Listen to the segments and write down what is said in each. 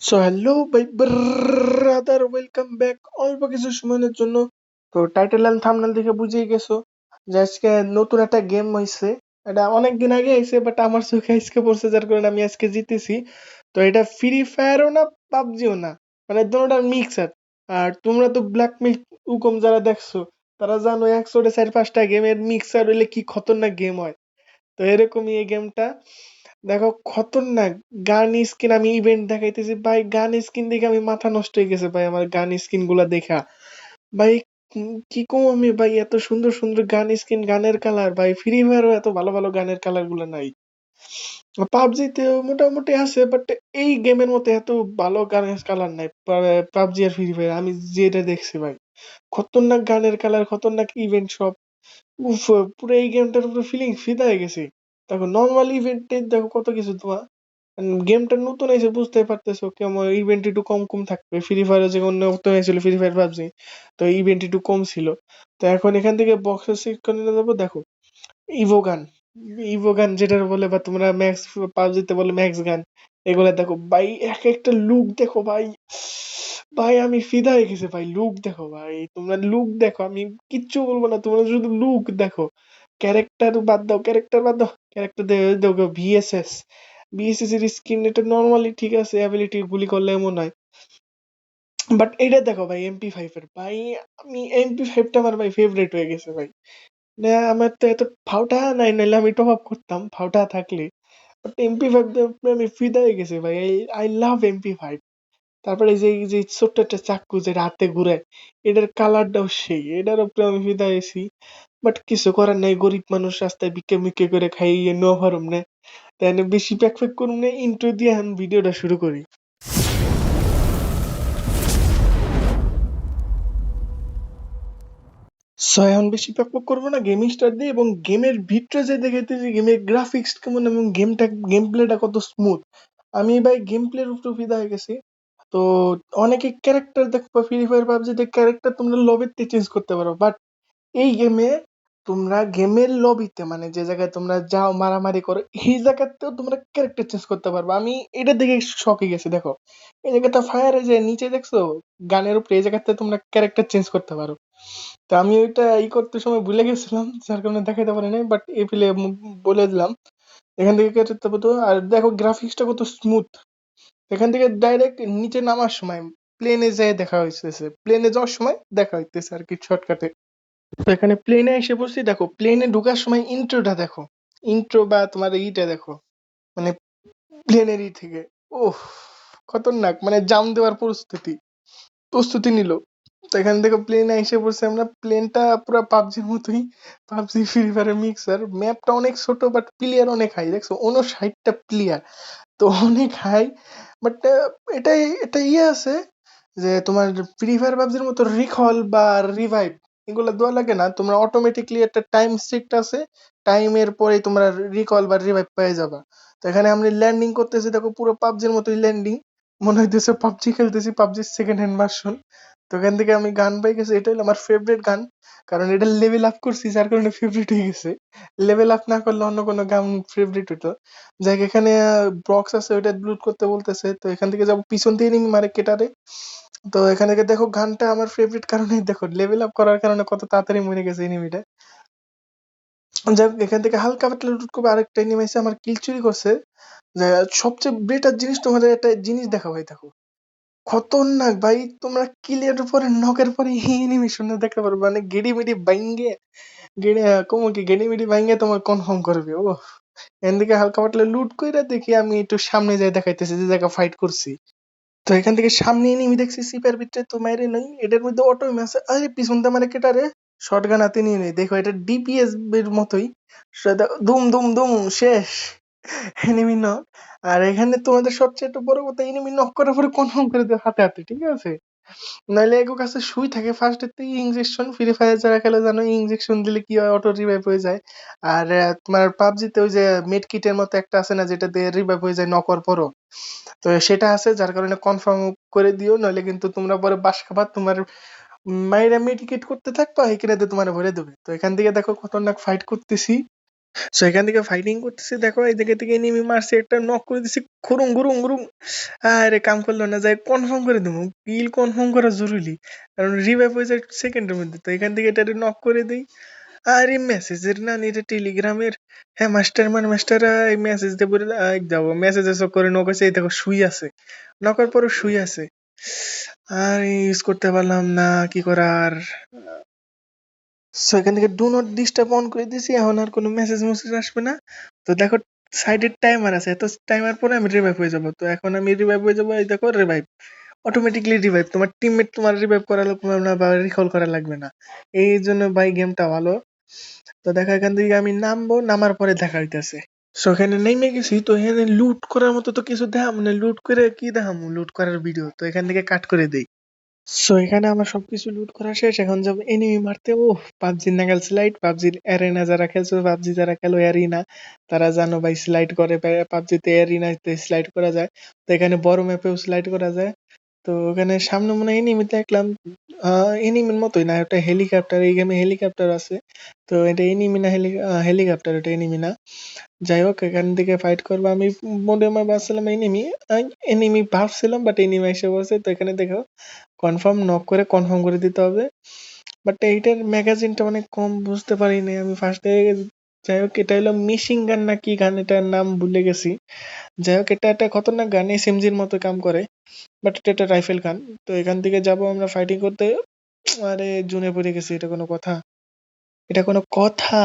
So hello ভাই brother, welcome back অল্প কিছু সময়ের জন্য। তো টাইটেল এন্ড থাম্বনেল দেখে বুঝেই গেছো যে আজকে নতুন একটা গেম হইছে। এটা অনেক দিন আগে আইছে, বাট আমার চোখে আজকে পড়ছে, যার কারণে আমি আজকে জিতেছি। তো এটা ফ্রি ফায়ারও না, পাবজিও না, মানে দুটোটার মিক্সার। আর তোমরা তো ব্ল্যাক মিল্ক উকম যারা দেখছো, তারা জানো 104-5টা গেমের মিক্সার হইলে কি খতরনাক গেম হয়। তো এরকমই এই গেমটা। দেখো খতরনাক গান স্কিন, আমি ইভেন্ট দেখাইতেছি ভাই, গান স্কিন দেখে আমি মাথা নষ্ট হয়ে গেছে ভাই, আমার গান স্কিন গুলা দেখা ভাই। কি কম আমি ভাই, এত সুন্দর সুন্দর গান স্কিন, গানের কালার ভাই, ফ্রি ফায়ারও এত ভালো ভালো গানের কালার গুলো নাই। পাবজিতে মোটামুটি আছে, বাট এই গেমের মতো এত ভালো গানের কালার নাই। পাবজি আর ফ্রি ফায়ার আমি যেটা দেখছি ভাই, খতরনাক গানের কালার, খতরনাক ইভেন্ট সব। উফ, পুরো এই গেমটার উপরে ফিলিং ফিদা হয়ে গেছে। দেখো নর্মাল ইভেন্টে দেখো কত কিছু তোমার, গেমটা নতুন এসে বুঝতে পারতেছো কেমন ইভেন্ট একটু কম কম থাকবে। ফ্রি ফায়ারে যেমন নতুন হয়েছিল ফ্রি ফায়ার পাবজি, তো ইভেন্ট একটু কম ছিল। তো এখন এখান থেকে বক্সের সিলেক্ট যাবো, দেখো ইভোগান, ইভোগান যেটা বলে, বা তোমরা ম্যাক্স পাবজিতে বলে ম্যাক্স গান। এগুলা দেখো ভাই, এক একটা লুক দেখো ভাই, ভাই আমি ফিদা হয়ে গেছি ভাই। লুক দেখো ভাই, তোমরা লুক দেখো, আমি কিচ্ছু বলবো না, তোমরা শুধু লুক দেখো। ক্যারেক্টার বাদ দাও, ক্যারেক্টার বাদ দাও, ক্যারেক্টার দেখো ভিএসএস, বিএসএস এর স্কিন এটা নরমালি ঠিক আছে, অ্যাবিলিটি গুলি করলে এমন হয়। বাট এটা দেখো ভাই, এমপি 5 এর ভাই, আমি এমপি 5টা আমার ভাই ফেভারিট হয়ে গেছে ভাই। না আমার তো এত ফাউটা নাই, নাইলে আমি টপ আপ করতাম ফাউটা থাকলে। বাট এমপি 5 আমি ফিদা হয়ে গেছে ভাই, আই লাভ এমপি 5। তারপরে এই যে ছোট্ট একটা চাক্কু যে রাতে ঘুরে, এটার কালারটাও সেই, এটার উপরে আমি ফিদা হয়েছি। বাট কিছু করার নাই, গরিব মানুষ, রাস্তায় ভিক্ষে মিক্ষে করে খাই, ন হরম না। তাই না, বেশি প্যাক প্যাক করুন না, ইন্ট্রো দিয়ে আমি ভিডিওটা শুরু করি। সো এখন বেশি প্যাক করবো না, গেমিং স্টার্ট দিই, এবং গেমের ভিতরে যে দেখাইতেছি গেমের গ্রাফিক্স কেমন এবং গেম প্লেটা কত স্মুথ। আমি ভাই গেম প্লের উপর ফিদা হয়ে গেছি। তো অনেকে ক্যারেক্টার দেখো ফ্রি ফায়ার পাবজিতে, ক্যারেক্টার তোমরা লবিতে চেঞ্জ করতে পারো, বাট এই গেমে তোমরা গেমের লবিতে, মানে যে জায়গায় তোমরা যাও মারামারি করো, এই জায়গাতেও তোমরা ক্যারেক্টার চেঞ্জ করতে পারবে। আমি এটা দেখে শখ হয়ে গেছি। দেখো এই জায়গাটা ফায়ারে যে নিচে দেখছো গানের উপরে, এই জায়গাতে তোমরা ক্যারেক্টার চেঞ্জ করতে পারো। তো আমি ওইটা করতে সময় ভুলে গেছিলাম, যার কারণে দেখাইতে পারি নাই, বাট এই ফিলে বলে দিলাম এখান থেকে করতে পারতো। আর দেখো গ্রাফিক্সটা কত স্মুথ। এখান থেকে ডাইরেক্ট নিচে নামার সময় প্লেনে যেয়ে দেখা হইতেছে, প্লেনে যাওয়ার সময় দেখা হইতেছে আর কি, শর্টকাটে। তো এখানে প্লেনে এসে পড়ছি, দেখো প্লেনে ঢোকার সময় ইন্ট্রোটা দেখো, ইন্ট্রো বা তোমার ইটা দেখো, মানে প্লেনের থেকে ওহ খতরনাক, মানে জাম দেওয়ার প্রস্তুতি প্রস্তুতি নিল। তো এখান থেকে প্লেনে এসে পড়ছি আমরা, প্লেনটা পুরো পাবজির মতোই, পাবজি ফ্রি ফায়ার মিক্সার। ম্যাপটা অনেক ছোট, বাট প্লেয়ার অনেক হাই, দেখছো 59টা প্লেয়ার, তো অনেক হাই। বাট এটাই এটা আছে যে তোমার ফ্রি ফায়ার পাবজির মতো রিকল বা রিভাইভ এগুলো দেওয়া লাগে না, তোমরা অটোমেটিকলি একটা টাইম স্ট্রিক্ট আছে, টাইমের পরে তোমরা রিকল বা রিভাইভ পেয়ে যাবা। তো এখানে আমি ল্যান্ডিং করতেছি, দেখো পুরো পাবজির মতোই ল্যান্ডিং, মনে হইতেছে পাবজি খেলতেছি, পাবজির সেকেন্ড হ্যান্ড ভার্সন। তো এখান থেকে আমি গান পাই গেছি, এটা হলো আমার ফেভারিট গান, কারণ এটা লেভেল আপ করছি, যার কারণে ফেভারিট হয়ে গেছে। লেভেল আপ না করলে অন্য কোনো গান ফেভারিট হতো। যাই এখানে বক্স আছে, ওইটা লুট করতে বলতেছে, তো এখান থেকে যাবো পিছন দিয়ে এনিমি মারে কেটারে। তো এখানে দেখো গানটা আমার ফেভারিট, কারণে দেখো লেভেল আপ করার কারণে কত তাড়াতাড়ি মরে গেছে এনিমিটা। যাই হোক, এখান থেকে হালকা পাতলা লুট করবে, আরেকটা এনিমি এসে আমার কিল চুরি করছে। যে সবচেয়ে বেটার জিনিস, তোমাদের একটা জিনিস দেখা ভাই, দেখো খতরনাক ভাই, তোমরা কিলের পরে নকের পরে এনিমেশন দেখতে পারবে, মানে গেড়ি মেডি বাইঙ্গে, গেড়ে কমো কি গেড়ি মেডি বাইঙ্গে তোমার কনফার্ম করবে। ও এখান থেকে হালকা পাতলা লুট কইরা দেখি আমি একটু সামনে যাই, দেখাইতেছে যে জায়গা ফাইট করছি। তো এখান থেকে সামনে এনিমি দেখছি সিপার ভিতরে, তো মাইরে নাই, এটার মধ্যে অটো আছে, আরে পিছন দিয়ে মানে কেটারে শটগান হাতে নিয়ে নেই, দেখো এটা ডিপিএস এর মতোই, দুম দুম দুম শেষ, এনিমি নক। আর এখানে তোমাদের সবচেয়ে একটা বড় কথা, এনিমি নক করার পরে কনফার্ম করে দেয় হাতে হাতে, ঠিক আছে। নাইলে এগো কাছে সুই থাকে ফার্স্ট এর থেকে ইনজেকশন, ফ্রি ফায়ার যারা খেলে জানো ইনজেকশন দিলে কি হয়, অটো রিভাইভ হয়ে যায়। আর তোমার পাবজিতে ওই যে মেড কিটের মতো একটা আছে না, যেটা দিয়ে রিভাইভ হয়ে যায় নকর পরও, তো সেটা আছে, যার কারণে কনফার্ম করে দিও, নইলে কিন্তু তোমরা পরে বাস খাবার, তোমার মায়েরা মেডিকেট করতে থাকবা, এখানে তোমার ভরে দেবে। তো এখান থেকে দেখো খতরনাক ফাইট করতেছি, সো এখান থেকে ফাইটিং করতেছি, দেখো এই দিকে থেকে এনিমি মারছে, একটা নক করে দিছি, খুরুম গুরুম গুরুম। আরে কাম করলো না, যাই কনফার্ম করে দেবো, কিল কনফার্ম করা জরুরি, কারণ রিভাইভ হয়ে যায় সেকেন্ডের মধ্যে। তো এখান থেকে এটা নক করে দিই। আরে মেসেজের না, এটা টেলিগ্রামের। হ্যাঁ মাস্টার, মাস্টার এই মেসেজ দিয়ে বলে যাবো, মেসেজ এসব করে নক হয়েছে, এই দেখো শুই আছে, নকার পরও শুই আছে। আর ইউজ করতে পারলাম না, কি করার। সো এখান থেকে ডু নট ডিস্টার্ব অন করে দিয়েছি, এখন আর কোনো মেসেজ মেসেজ আসবে না। তো দেখো সাইডের টাইমার আছে, এত টাইমার পরে আমি রিভাইভ হয়ে যাবো। তো এখন আমি রিভাইভ হয়ে যাবো, এই দেখো রিভাইভ, অটোমেটিকলি রিভাইভ। তোমার টিমমেট তোমার রিভাইভ করা লাগবে না বা রিকল করা লাগবে না, এই জন্য ভাই গেমটা ভালো। তো দেখো এখান থেকে আমি নামবো, নামার পরে দেখা হইতেছে। সো এখানে নেমে গেছি, তো এখানে লুট করার মতো তো কিছু দেখাম না, লুট করে কি দেখাম, লুট করার ভিডিও তো এখান থেকে কাট করে দেই। সো এখানে আমার সবকিছু লুট করা শেষ, এখন যাবো এনিমি মারতে। ও পাবজির নাগাল স্লাইড, পাবজির অ্যারেনা যারা খেলছো, পাবজি যারা খেলো অ্যারিনা, তারা জানো ভাই স্লাইড করে, পাবজিতে অ্যারিনাতে স্লাইড করা যায়। তো এখানে বড় ম্যাপেও স্লাইড করা যায়। তো ওখানে সামনে মনে হয় এনিমি দেখলাম, এনিমির মতোই না, একটা হেলিকপ্টার, এই গেমে হেলিকপ্টার আছে। তো এটা এনিমি না, হেলিকপ্টার, এটা এনিমি না। যাই হোক এখান থেকে ফাইট করবো আমি, মনে হয় ভাবছিলাম এনিমি, এনিমি ভাবছিলাম, বাট এনিমি এসে বসে। তো এখানে দেখো কনফার্ম নক করে কনফার্ম করে দিতে হবে, বাট এইটার ম্যাগাজিনটা অনেক কম, বুঝতে পারিনি আমি ফার্স্টে। যাই হোক এটা হলো মেশিন গান না কি গান, এটার নাম ভুলে গেছি। যাই হোক এটা একটা খতরনাক গান, এসএমজির মতো কাম করে, বাট এটা একটা রাইফেল গান। তো এখান থেকে যাব আমরা ফাইটিং করতে। আরে জুনে পড়ে গেছি, এটা কোনো কথা, এটা কোনো কথা?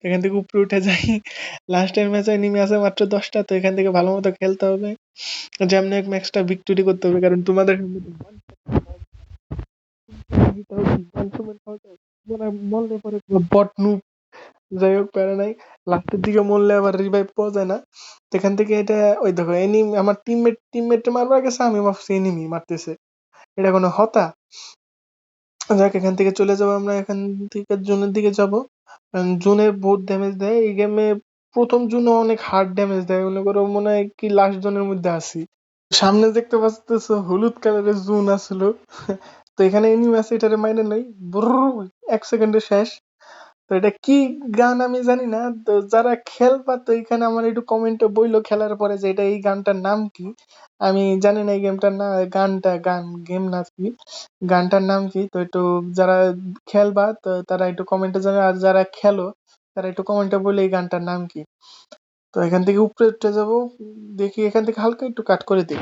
এখান থেকে উপরে উঠে যাই, লাস্টের ম্যাচে এনিমি আছে মাত্র 10টা। তো এখান থেকে ভালো মতো খেলতে হবে, যেমন এক ম্যাচটা ভিক্টোরি করতে হবে, কারণ তোমাদের মরলে পরে বট নুব। যাই হোক প্যারা নাই, লাস্টের দিকে মরলে আবার রিভাইভ পাওয়া যায় না। তো এখান থেকে এটা, ওই দেখো এনিমি, আমার টিমমেট মারবার গেছে, আমি ভাবছি এনিমি মারতেছে, এটা কোনো হতা? যাক এখান থেকে চলে যাবো আমরা, এখান থেকে জুনের দিকে যাব, কারণ জুনে বহুত ড্যামেজ দেয় এই গেমে। প্রথম জুনে অনেক হার্ড ড্যামেজ দেয়, মনে করো মনে হয় কি লাস্ট জনের মধ্যে আছি। সামনে দেখতে পাচ্ছ হলুদ কালারের জুন আসলো। তো এখানে এনিমি আছে, এটারে মাইনে নাই, ব্রুর, 1 সেকেন্ডে শেষ। তো এটা কি গান আমি জানি না, তো যারা খেলবা তো এখানে আমার একটু কমেন্টে বইলো খেলার পরে যে এটা এই গানটার নাম কি। আমি জানি না এই গেমটার না, গান গেম না কি, গানটার নাম কি। তো একটু যারা খেলবা তো তারা একটু কমেন্টে জানাবে, আর যারা খেলো তারা একটু কমেন্টে বলে এই গানটার নাম কি। তো এখান থেকে উপরে উঠে যাবো, দেখি এখান থেকে হালকা একটু কাট করে দিই,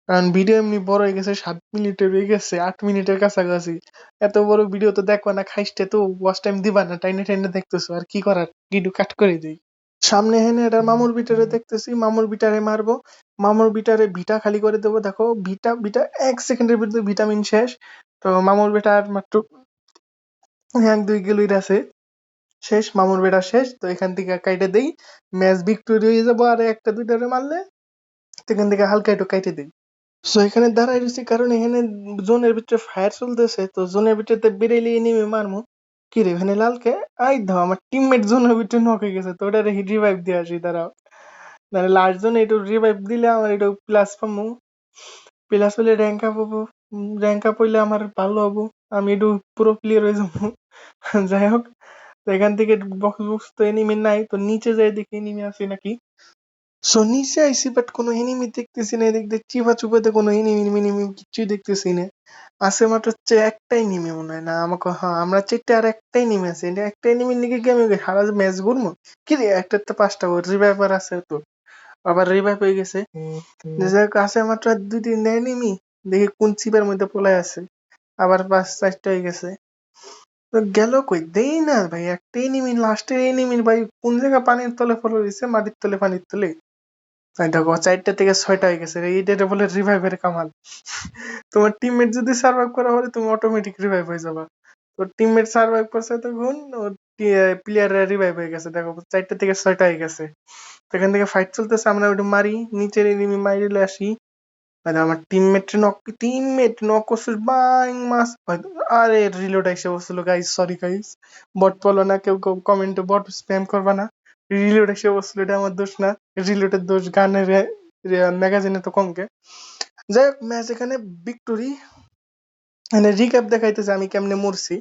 কারণ ভিডিও এমনি বড় হয়ে গেছে, 7 মিনিটের হয়ে গেছে, 8 মিনিটের কাছাকাছি। এত বড় ভিডিও তো দেখবা না, খাইস্টে তো ওয়াচ টাইম দিবা না, টাইনে টাইনে দেখতেছো, আর কি করার, ভিডিও কাট করে দিই। সামনে হেনে এটা মামুর বিটারে দেখতেছি, মামুর বিটারে মারবো, মামুর বিটারে ভিটা খালি করে দেবো। দেখো ভিটা ভিটা 1 সেকেন্ডের ভিতরে ভিটামিন শেষ। তো মামুর বেটা আর মাত্র 1-2 কিলোই আছে, শেষ মামুর বেটা শেষ। তো এখান থেকে কাইটে দেই, ম্যাচ ভিক্টোরি হয়ে যাবো, আর একটা দুইটারে মারলে। তো এখান থেকে হালকা একটু কাইটে দেই। সো এখানে দাঁড়ায় রয়েছি, কারণ এখানে জোনের ভিতরে ফায়ার চলতেছে, তো জোনের ভিতরে বেরেলি এনিমি মারমু। কি রে এখানে লালকে, আই দাও আমার টিমমেট জোনের ভিতরে নক হয়ে গেছে, তো ওটা রিভাইভ দিয়ে আসি দাঁড়াও। মানে লাস্ট জোনে একটু রিভাইভ দিলে আমার একটু প্লাস পাবো, প্লাস পেলে র্যাঙ্ক আপ হবো, র্যাঙ্ক আপ হইলে আমার ভালো হবো, আমি একটু পুরো প্লেয়ার হয়ে যাবো। যাই হোক, তো এখান থেকে বক্স বক্স তো এনিমি নাই, তো নিচে যাই দেখি এনিমি আছে নাকি। সো নিচে আইসি, বাট কোনো এনিমি দেখতেছি না, এদিক দিয়ে চিপা চুপাতে কোনো এনিমি মিনিমি কিছুই দেখতেছি না। আছে মাত্র হচ্ছে একটাই এনিমি মনে হয়, না আমাকে, হ্যাঁ আমরা চেটে আর একটাই এনিমি আছে, এটা একটা এনিমির নিকে কি আমি সারা ম্যাচ ঘুরবো? কি রে একটা তো 5টা রিভাইভার আছে, তো আবার রিভাইভ হয়ে গেছে। যাই হোক আছে মাত্র আর 2-3টা এনিমি, দেখি কোন চিপের মধ্যে পলায় আছে, আবার 5-4টা হয়ে গেছে। তো গেল কই দেই না ভাই, একটা এনিমি, লাস্টের এনিমি ভাই কোন জায়গা পানির তলে ফলো দিছে, মাটির তলে, পানির তলে। তাই দেখো 4টা থেকে 6টা হয়ে গেছে, এইটা বলে রিভাইভের কামাল। তোমার টিমমেট যদি সার্ভাইভ করা হলে তুমি অটোমেটিক রিভাইভ হয়ে যাবা। তো টিমমেট সার্ভাইভ করছে তখন, ওর প্লেয়াররা রিভাইভ হয়ে গেছে, দেখো 4টা থেকে 6টা হয়ে গেছে। তো এখান থেকে ফাইট চলতেছে, আমরা ওইটা মারি, নিচের এনিমি মারিলে আসি। মানে আমার টিমমেট নক করছে বাং মাস। আরে রিলোড এসে বসছিল, গাইস সরি গাইস, বট বলো না, কেউ কমেন্টে বট স্প্যাম করবা না। রিলোড এসে বসছিল, এটা আমার দোষ না, রিলোডের দোষ, গানের ম্যাগাজিনে তো কমকে। যাই হোক ম্যাচ এখানে ভিক্টোরি, মানে রিক্যাপ দেখাইতেছে আমি কেমনে মরছি।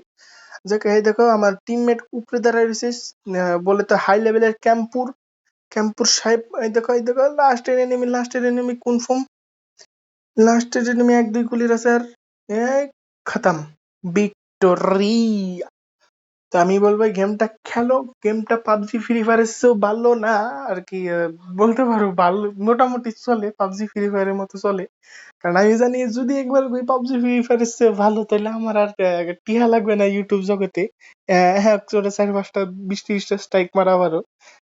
যাকে এই দেখো আমার টিমমেট উপরে দাঁড়ায় রয়েছে, বলে তো হাই লেভেলের ক্যাম্পুর, ক্যাম্পুর সাহেব। এই দেখো লাস্টের এনিমি কনফার্ম, লাস্টের এনিমি 1-2 গুলির আছে আর এই খতম, ভিক্টোরি। তো আমি বলবো এই গেমটা খেলো, গেমটা পাবজি ফ্রি ফায়ারের চেয়েও ভালো না আর কি, বলতে পারো ভালো, মোটামুটি চলে, পাবজি ফ্রি ফায়ারের মতো চলে। কারণ আমি জানি যদি একবার ওই পাবজি ফ্রি ফায়ারের চেয়ে ভালো, তাহলে আমার আর টিহা লাগবে না ইউটিউব জগতে। হ্যাঁ, চলে 4-5টা 20-30টা স্ট্রাইক মারা পারো,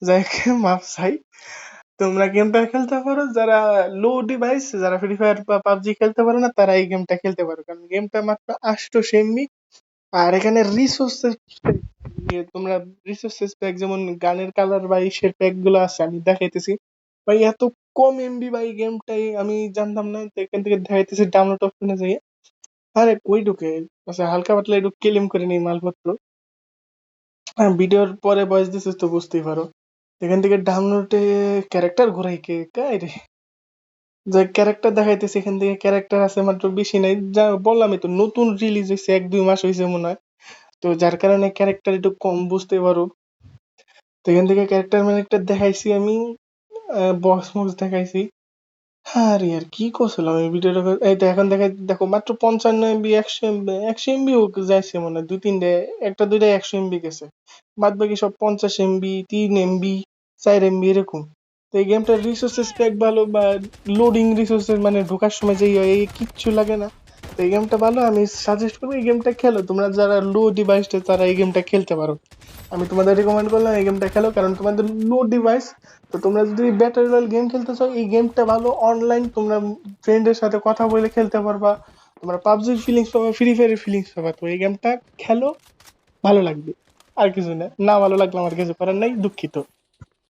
যাই হোক, মাপ চাই। তোমরা গেমটা খেলতে পারো, যারা লো ডিভাইস, যারা ফ্রি ফায়ার বা পাবজি খেলতে পারো না, তারা এই গেমটা খেলতে পারো, কারণ গেমটা মাত্র 800 এমবি। আর এখানে রিসোর্সেস, তোমরা রিসোর্সেস প্যাক যেমন গানের কালার বা ইসের প্যাক গুলো আছে, আমি দেখাইতেছি ভাই, এত কম এমবি ভাই, গেমটাই আমি জানতাম না। তো এখান থেকে দেখাইতেছি ডাউনলোড অপশনে যাই, আরে কই ঢুকে, আচ্ছা হালকা পাতলা একটু ক্লেম করে নিই মালপত্র। হ্যাঁ, ভিডিওর পরে ভয়েস দিছিস তো বুঝতেই পারো। এখান থেকে ডাউনলোডে ক্যারেক্টার ঘোরাই কে কাই রে, যে ক্যারেক্টার দেখাইতেছে, এখান থেকে ক্যারেক্টার আছে মাত্র বেশি নাই, যা বললামই তো, নতুন রিলিজ হয়েছে, 1-2 মাস হয়েছে মনে হয়। তো যার কারণে ক্যারেক্টার একটু কম বুঝতে পারো। তো এখান থেকে ক্যারেক্টার ম্যানেক্টার দেখাইছি আমি, বক্স মক্স দেখাইছি। হ্যাঁ রে, আর কি করছিলাম এই ভিডিওটা, এই তো এখন দেখা, দেখো মাত্র 55 এমবি, 100 এমবি, 100 এমবি যাইছে মনে হয়, 2-3টে, একটা দুইটা 100 এমবি গেছে, বাদ বাকি সব 50 এমবি, 3 এমবি, 4 এমবি এরকম। তো এই গেমটার রিসোর্সেস প্যাক ভালো, বা লোডিং রিসোর্সেস মানে ঢোকার সময় যে এই কিচ্ছু লাগে না। তো এই গেমটা ভালো, আমি সাজেস্ট করবো এই গেমটা খেলো, তোমরা যারা লো ডিভাইসে তারা এই গেমটা খেলতে পারো। আমি তোমাদের রিকমেন্ড করলাম এই গেমটা খেলো, কারণ তোমাদের লো ডিভাইস। তো তোমরা যদি ব্যাটল রয়্যাল গেম খেলতে চাও, এই গেমটা ভালো, অনলাইন তোমরা ফ্রেন্ডের সাথে কথা বলে খেলতে পারবা, তোমরা পাবজির ফিলিংস পাবা, ফ্রি ফায়ারের ফিলিংস পাবা। তো এই গেমটা খেলো, ভালো লাগবে, আর কিছু না। না ভালো লাগলে আমার কিছু করার নাই, দুঃখিত।